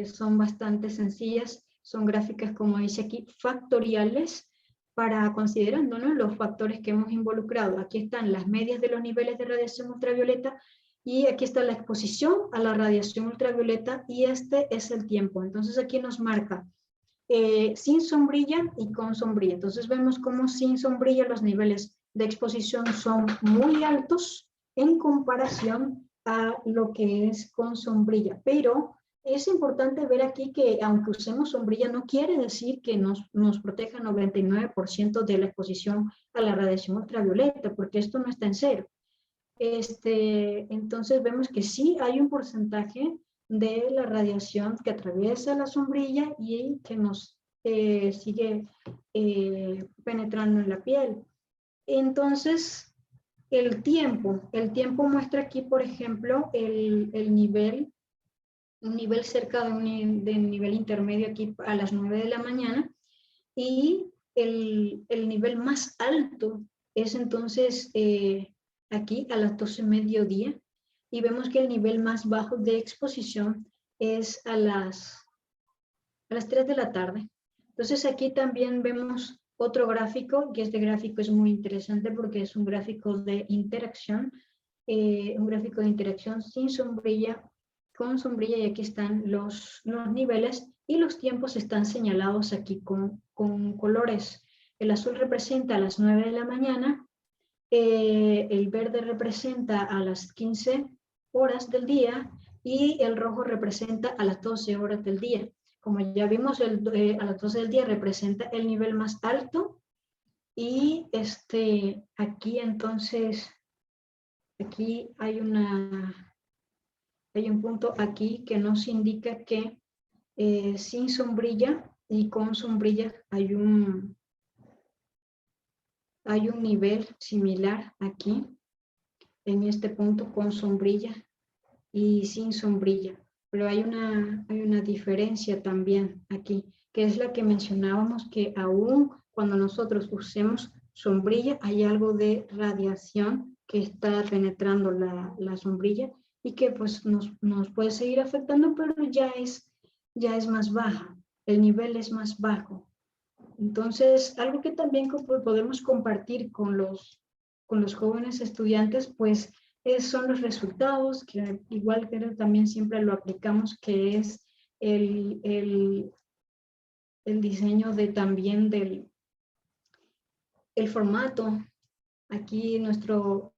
son bastante sencillas. Son gráficas, como dice aquí, factoriales para considerando, ¿no?, los factores que hemos involucrado. Aquí están las medias de los niveles de radiación ultravioleta y aquí está la exposición a la radiación ultravioleta y este es el tiempo. Entonces aquí nos marca sin sombrilla y con sombrilla. Entonces vemos cómo sin sombrilla los niveles de exposición son muy altos en comparación a lo que es con sombrilla, pero es importante ver aquí que aunque usemos sombrilla no quiere decir que nos proteja 99% de la exposición a la radiación ultravioleta, porque esto no está en cero. Entonces vemos que sí hay un porcentaje de la radiación que atraviesa la sombrilla y que nos sigue penetrando en la piel. Entonces, el tiempo muestra aquí, por ejemplo, el nivel, un nivel cerca de un nivel intermedio aquí a las 9 de la mañana, y el nivel más alto es entonces aquí a las 12 mediodía, y vemos que el nivel más bajo de exposición es a las 3 de la tarde. Entonces aquí también vemos otro gráfico, que este gráfico es muy interesante porque es un gráfico de interacción, sin sombrilla, con sombrilla, y aquí están los niveles y los tiempos están señalados aquí con colores. El azul representa a las 9 de la mañana, el verde representa a las 15 horas del día y el rojo representa a las 12 horas del día. Como ya vimos, a las 12 del día representa el nivel más alto y aquí entonces, aquí hay un punto aquí que nos indica que sin sombrilla y con sombrilla hay un nivel similar aquí, en este punto con sombrilla y sin sombrilla. Pero hay una diferencia también aquí, que es la que mencionábamos, que aún cuando nosotros usemos sombrilla, hay algo de radiación que está penetrando la sombrilla y que pues nos puede seguir afectando, pero ya es más baja, el nivel es más bajo. Entonces, algo que también podemos compartir con los con los jóvenes estudiantes, pues son los resultados, que igual que también siempre lo aplicamos, que es el diseño también del el formato. Aquí nuestro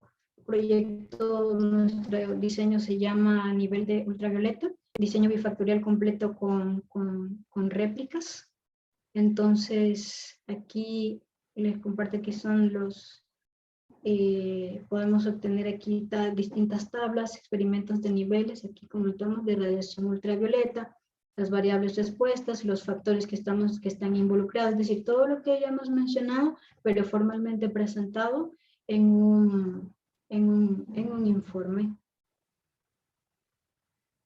proyecto, nuestro diseño se llama a nivel de ultravioleta, diseño bifactorial completo con réplicas. Entonces, aquí les comparto que son los, podemos obtener aquí distintas tablas, experimentos de niveles, aquí comentamos de radiación ultravioleta, las variables respuestas, los factores que están involucrados, es decir, todo lo que ya hemos mencionado, pero formalmente presentado en un informe.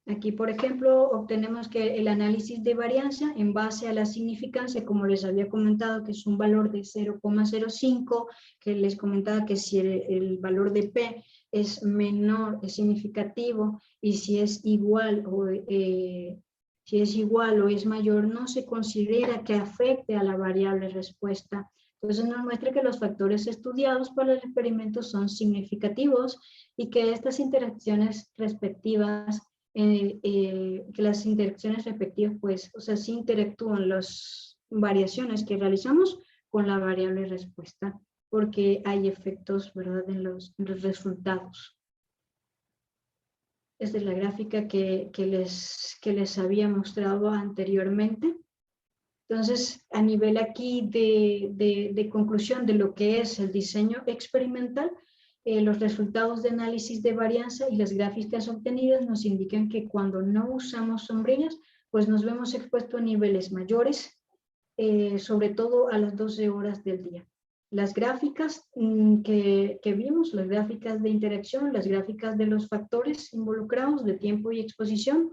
Aquí, por ejemplo, obtenemos que el análisis de varianza en base a la significancia, como les había comentado, que es un valor de 0,05, que les comentaba que si el valor de P es menor, es significativo, y si es igual o es mayor, no se considera que afecte a la variable respuesta. Entonces nos muestra que los factores estudiados para el experimento son significativos y que estas interacciones respectivas que las interacciones respectivas, pues, o sea, sí interactúan las variaciones que realizamos con la variable respuesta, porque hay efectos, ¿verdad?, en los resultados. Esta es la gráfica que les había mostrado anteriormente. Entonces, a nivel aquí de conclusión de lo que es el diseño experimental, los resultados de análisis de varianza y las gráficas obtenidas nos indican que cuando no usamos sombrillas, pues nos vemos expuestos a niveles mayores, sobre todo a las 12 horas del día. Las gráficas que vimos, las gráficas de interacción, las gráficas de los factores involucrados de tiempo y exposición,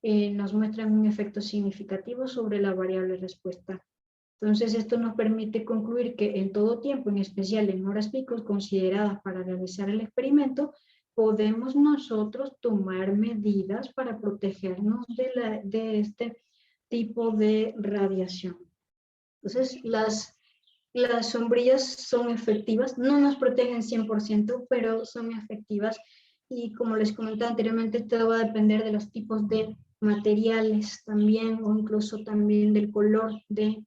nos muestran un efecto significativo sobre la variable respuesta. Entonces, esto nos permite concluir que en todo tiempo, en especial en horas picos consideradas para realizar el experimento, podemos nosotros tomar medidas para protegernos de este tipo de radiación. Entonces, las sombrillas son efectivas, no nos protegen 100%, pero son efectivas. Y como les comentaba anteriormente, todo va a depender de los tipos de materiales también, o incluso también del color de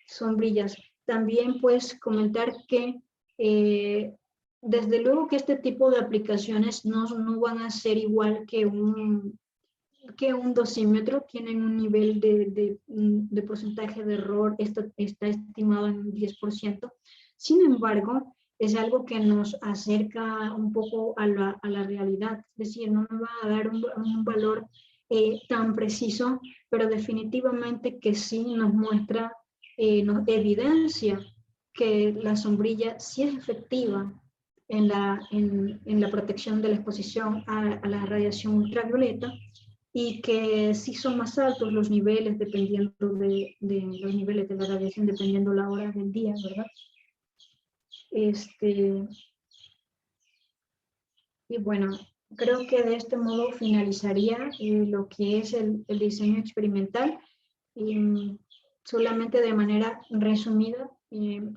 sombrillas. También pues comentar que desde luego que este tipo de aplicaciones no van a ser igual que un dosímetro, tienen un nivel de porcentaje de error, está estimado en un 10%. Sin embargo, es algo que nos acerca un poco a la realidad, es decir, no nos va a dar un valor tan preciso, pero definitivamente que sí nos muestra, nos evidencia que la sombrilla sí es efectiva en la protección de la exposición a la radiación ultravioleta, y que sí son más altos los niveles dependiendo de los niveles de la radiación, dependiendo la hora del día, ¿verdad? Y bueno, creo que de este modo finalizaría lo que es el diseño experimental. Y solamente de manera resumida,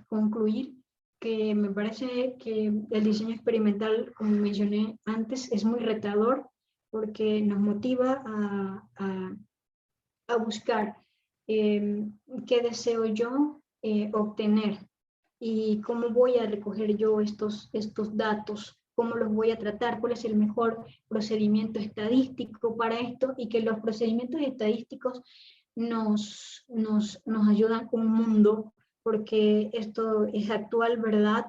concluir que me parece que el diseño experimental, como mencioné antes, es muy retador porque nos motiva a buscar qué deseo yo obtener y cómo voy a recoger yo estos datos, cómo los voy a tratar, cuál es el mejor procedimiento estadístico para esto, y que los procedimientos estadísticos nos ayudan un mundo, porque esto es actual, ¿verdad?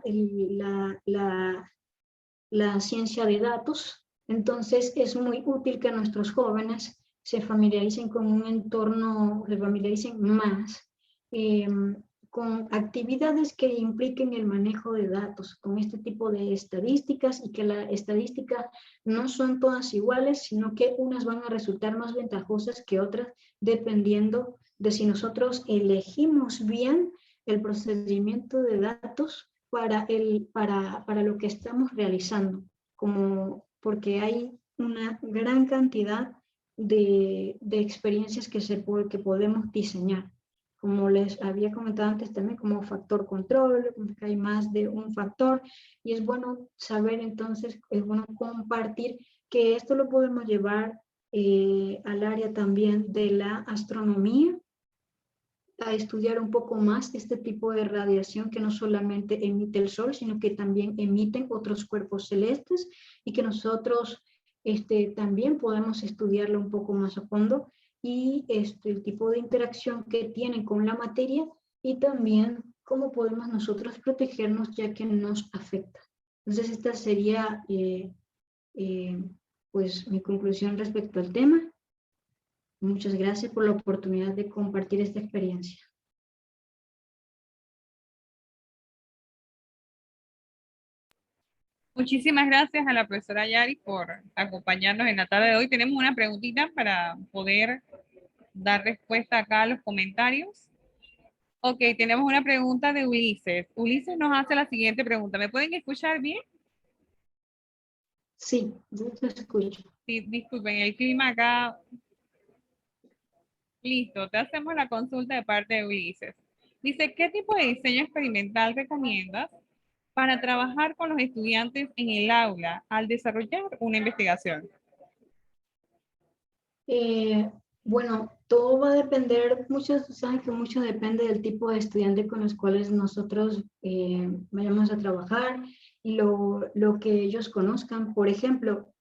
La ciencia de datos. Entonces es muy útil que nuestros jóvenes se familiaricen con un entorno, se familiaricen más con actividades que impliquen el manejo de datos, con este tipo de estadísticas, y que las estadísticas no son todas iguales, sino que unas van a resultar más ventajosas que otras, dependiendo de si nosotros elegimos bien el procedimiento de datos para lo que estamos realizando, porque hay una gran cantidad de experiencias que podemos diseñar. como les había comentado antes también, como factor control, que hay más de un factor, y es bueno saber entonces, es bueno compartir que esto lo podemos llevar al área también de la astronomía, a estudiar un poco más este tipo de radiación que no solamente emite el Sol, sino que también emiten otros cuerpos celestes y que nosotros también podemos estudiarlo un poco más a fondo y el tipo de interacción que tienen con la materia y también cómo podemos nosotros protegernos ya que nos afecta. Entonces esta sería pues mi conclusión respecto al tema. Muchas gracias por la oportunidad de compartir esta experiencia. Muchísimas gracias a la profesora Yari por acompañarnos en la tarde de hoy. Tenemos una preguntita para poder dar respuesta acá a los comentarios. Ok, tenemos una pregunta de Ulises. Ulises nos hace la siguiente pregunta. ¿Me pueden escuchar bien? Sí, yo te escucho. Sí, disculpen, el clima acá. Listo, te hacemos la consulta de parte de Ulises. Dice, ¿qué tipo de diseño experimental recomiendas para trabajar con los estudiantes en el aula al desarrollar una investigación? Bueno, todo va a depender, muchos saben que mucho depende del tipo de estudiante con los cuales nosotros vayamos a trabajar y lo que ellos conozcan. Por ejemplo,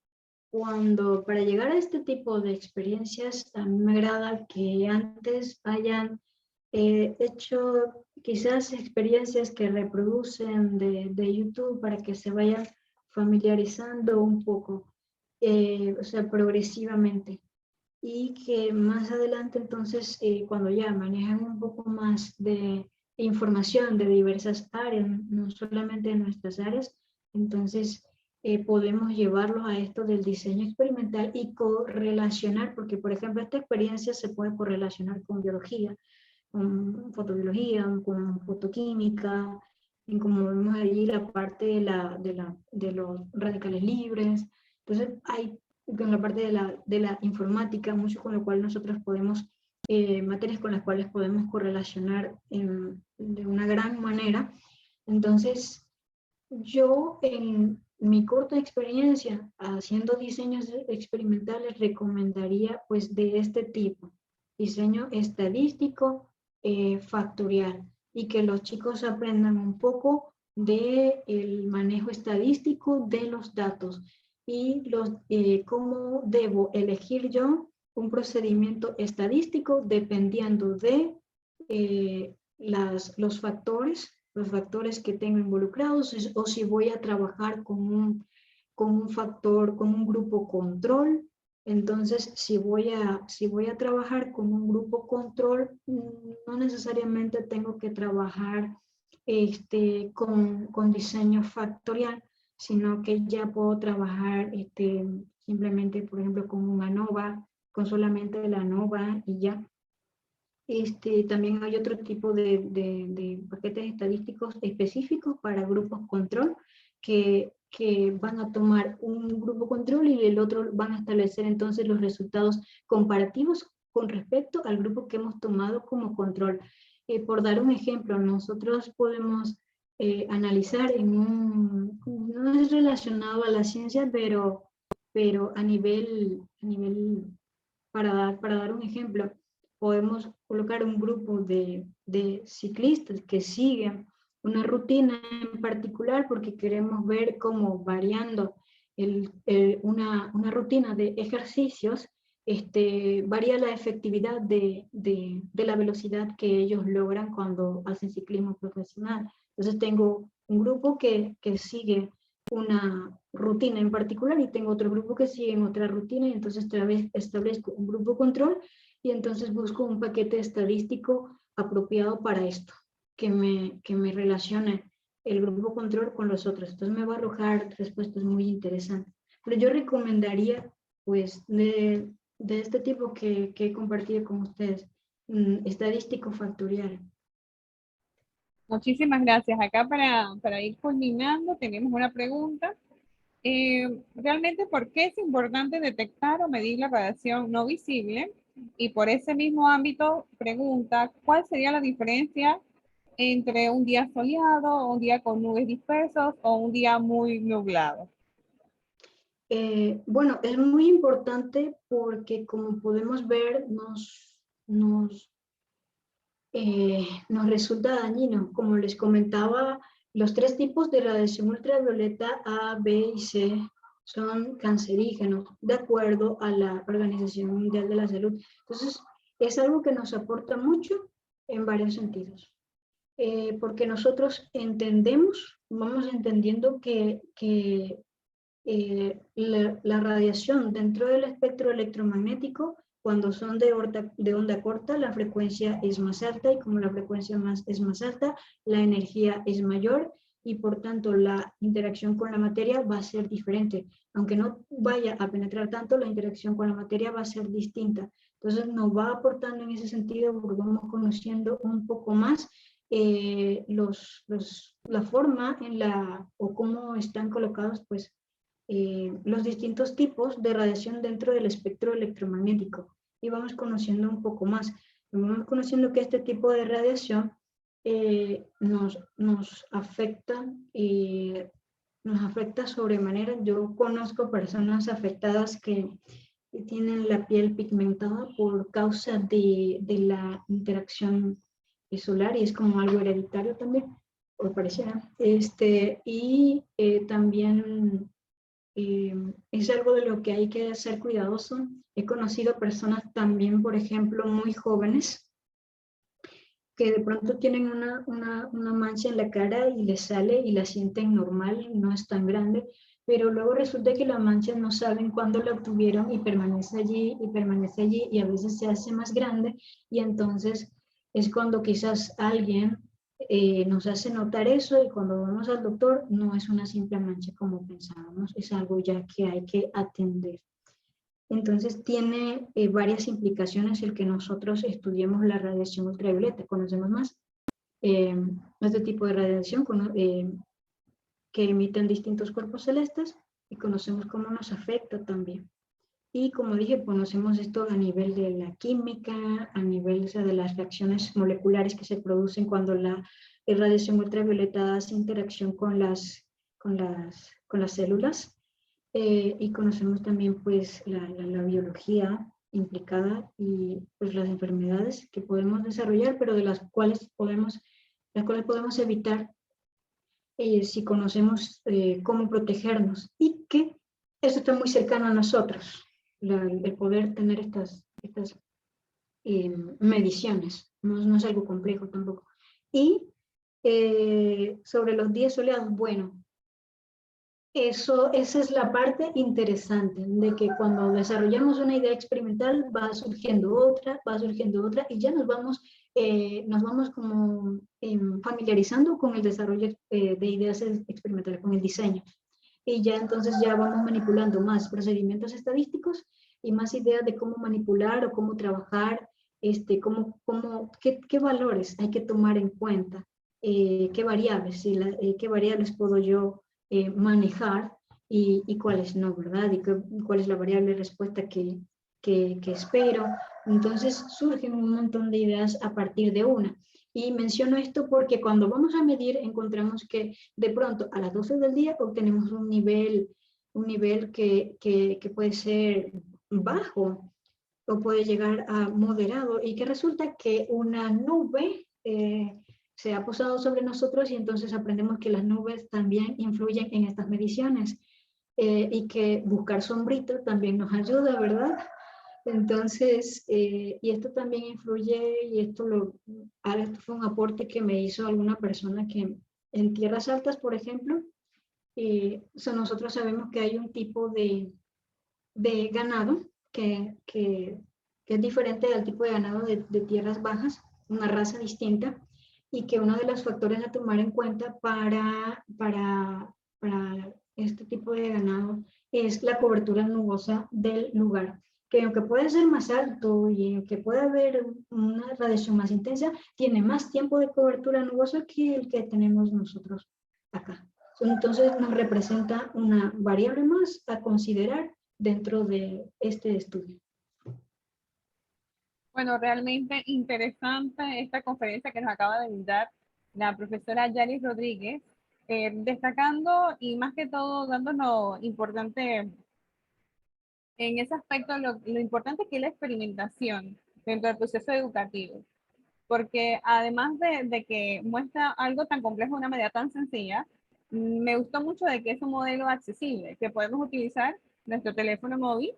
para llegar a este tipo de experiencias, a mí me agrada que antes hayan hecho quizás experiencias que reproducen de YouTube para que se vayan familiarizando un poco, o sea, progresivamente y que más adelante entonces cuando ya manejan un poco más de información de diversas áreas, no solamente de nuestras áreas, entonces podemos llevarlos a esto del diseño experimental y correlacionar, porque por ejemplo esta experiencia se puede correlacionar con biología, con fotobiología, con fotoquímica, en como vemos allí la parte de los radicales libres. Entonces hay con la parte de la informática, mucho con lo cual nosotros podemos, materias con las cuales podemos correlacionar de una gran manera. Entonces, yo en mi corta experiencia haciendo diseños experimentales recomendaría pues de este tipo, diseño estadístico factorial y que los chicos aprendan un poco del manejo estadístico de los datos y cómo debo elegir yo un procedimiento estadístico dependiendo de los factores que tengo involucrados, o si voy a trabajar con un factor, con un grupo control. Entonces, si voy a trabajar con un grupo control, no necesariamente tengo que trabajar con diseño factorial, sino que ya puedo trabajar simplemente, por ejemplo, con un ANOVA, con solamente la ANOVA y ya. También hay otro tipo de paquetes estadísticos específicos para grupos control que van a tomar un grupo control y el otro van a establecer entonces los resultados comparativos con respecto al grupo que hemos tomado como control. Por dar un ejemplo, nosotros podemos analizar no es relacionado a la ciencia, pero para dar un ejemplo, podemos colocar un grupo de ciclistas que siguen una rutina en particular porque queremos ver cómo variando una rutina de ejercicios varía la efectividad de la velocidad que ellos logran cuando hacen ciclismo profesional. Entonces tengo un grupo que sigue una rutina en particular y tengo otro grupo que sigue en otra rutina y entonces establezco un grupo control y entonces busco un paquete estadístico apropiado para esto, que me relacione el grupo control con los otros. Entonces me va a arrojar respuestas muy interesantes. Pero yo recomendaría, pues, de este tipo que he compartido con ustedes, estadístico factorial. Muchísimas gracias. Acá para ir culminando tenemos una pregunta. Realmente, ¿por qué es importante detectar o medir la radiación no visible Y por ese mismo ámbito pregunta, ¿cuál sería la diferencia entre un día soleado, un día con nubes dispersas o un día muy nublado? Bueno, es muy importante porque como podemos ver, nos resulta dañino. Como les comentaba, los 3 tipos de radiación ultravioleta A, B y C son cancerígenos, de acuerdo a la Organización Mundial de la Salud. Entonces, es algo que nos aporta mucho en varios sentidos. Porque nosotros vamos entendiendo que la radiación dentro del espectro electromagnético, cuando son de onda corta, la frecuencia es más alta, y como la frecuencia es más alta, la energía es mayor, y por tanto la interacción con la materia va a ser diferente. Aunque no vaya a penetrar tanto, la interacción con la materia va a ser distinta. Entonces nos va aportando en ese sentido, porque vamos conociendo un poco más la forma o cómo están colocados, pues, los distintos tipos de radiación dentro del espectro electromagnético, y vamos conociendo un poco más. Vamos conociendo que este tipo de radiación nos afecta sobremanera. Yo conozco personas afectadas que tienen la piel pigmentada por causa de la interacción solar, y es como algo hereditario también, o pareciera. Y también es algo de lo que hay que ser cuidadoso. He conocido personas también, por ejemplo, muy jóvenes, que de pronto tienen una mancha en la cara y les sale y la sienten normal, no es tan grande, pero luego resulta que la mancha no saben cuándo la obtuvieron, y permanece allí, y a veces se hace más grande, y entonces es cuando quizás alguien nos hace notar eso, y cuando vamos al doctor no es una simple mancha como pensábamos, es algo ya que hay que atender. Entonces tiene varias implicaciones el que nosotros estudiemos la radiación ultravioleta. Conocemos más este tipo de radiación que emiten distintos cuerpos celestes, y conocemos cómo nos afecta también. Y como dije, conocemos esto a nivel de la química, a nivel, o sea, de las reacciones moleculares que se producen cuando la radiación ultravioleta hace interacción con las células. Y conocemos también, pues, la biología implicada, y pues las enfermedades que podemos desarrollar, pero de las cuales podemos evitar si conocemos cómo protegernos, y que eso está muy cercano a nosotros, el poder tener estas mediciones, no es algo complejo tampoco. Y sobre los días soleados, bueno, esa es la parte interesante, de que cuando desarrollamos una idea experimental va surgiendo otra, y ya nos vamos como familiarizando con el desarrollo de ideas experimentales, con el diseño. Y ya entonces ya vamos manipulando más procedimientos estadísticos y más ideas de cómo manipular o cómo trabajar, qué valores hay que tomar en cuenta, qué variables puedo yo manejar, y cuáles no, ¿verdad? Y cuál es la variable de respuesta que espero. Entonces surgen un montón de ideas a partir de una. Y menciono esto porque cuando vamos a medir encontramos que de pronto a las 12 del día obtenemos un nivel que puede ser bajo o puede llegar a moderado, y que resulta que una nube se ha posado sobre nosotros, y entonces aprendemos que las nubes también influyen en estas mediciones, y que buscar sombrito también nos ayuda, ¿verdad? Entonces, y esto también influye, y esto fue un aporte que me hizo alguna persona que en tierras altas, por ejemplo, nosotros sabemos que hay un tipo de ganado que es diferente al tipo de ganado de tierras bajas, una raza distinta, y que uno de los factores a tomar en cuenta para este tipo de ganado es la cobertura nubosa del lugar, que aunque puede ser más alto y aunque puede haber una radiación más intensa, tiene más tiempo de cobertura nubosa que el que tenemos nosotros acá. Entonces nos representa una variable más a considerar dentro de este estudio. Bueno, realmente interesante esta conferencia que nos acaba de brindar la profesora Yaris Rodríguez, destacando y más que todo dándonos importante en ese aspecto, lo importante que es la experimentación dentro del proceso educativo, porque además de que muestra algo tan complejo de una manera tan sencilla, me gustó mucho de que es un modelo accesible, que podemos utilizar nuestro teléfono móvil,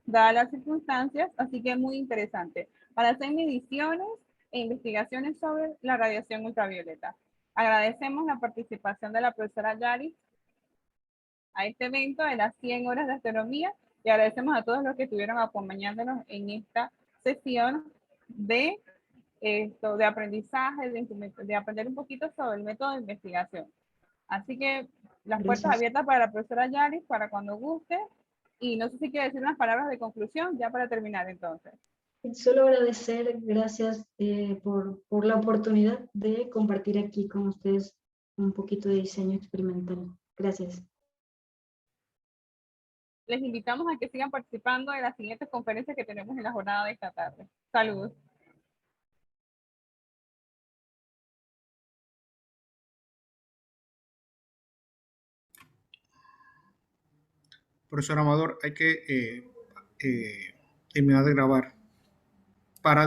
dadas las circunstancias, así que es muy interesante para hacer mediciones e investigaciones sobre la radiación ultravioleta. Agradecemos la participación de la profesora Yaris a este evento de las 100 horas de astronomía y agradecemos a todos los que estuvieron acompañándonos en esta sesión de de aprendizaje, de aprender un poquito sobre el método de investigación. Así que las puertas Gracias. abiertas para la profesora Yaris para cuando guste. Y no sé si quiere decir unas palabras de conclusión ya para terminar entonces. Solo agradecer, gracias por la oportunidad de compartir aquí con ustedes un poquito de diseño experimental. Gracias. Les invitamos a que sigan participando en las siguientes conferencias que tenemos en la jornada de esta tarde. Saludos. Profesor Amador, hay que terminar de grabar.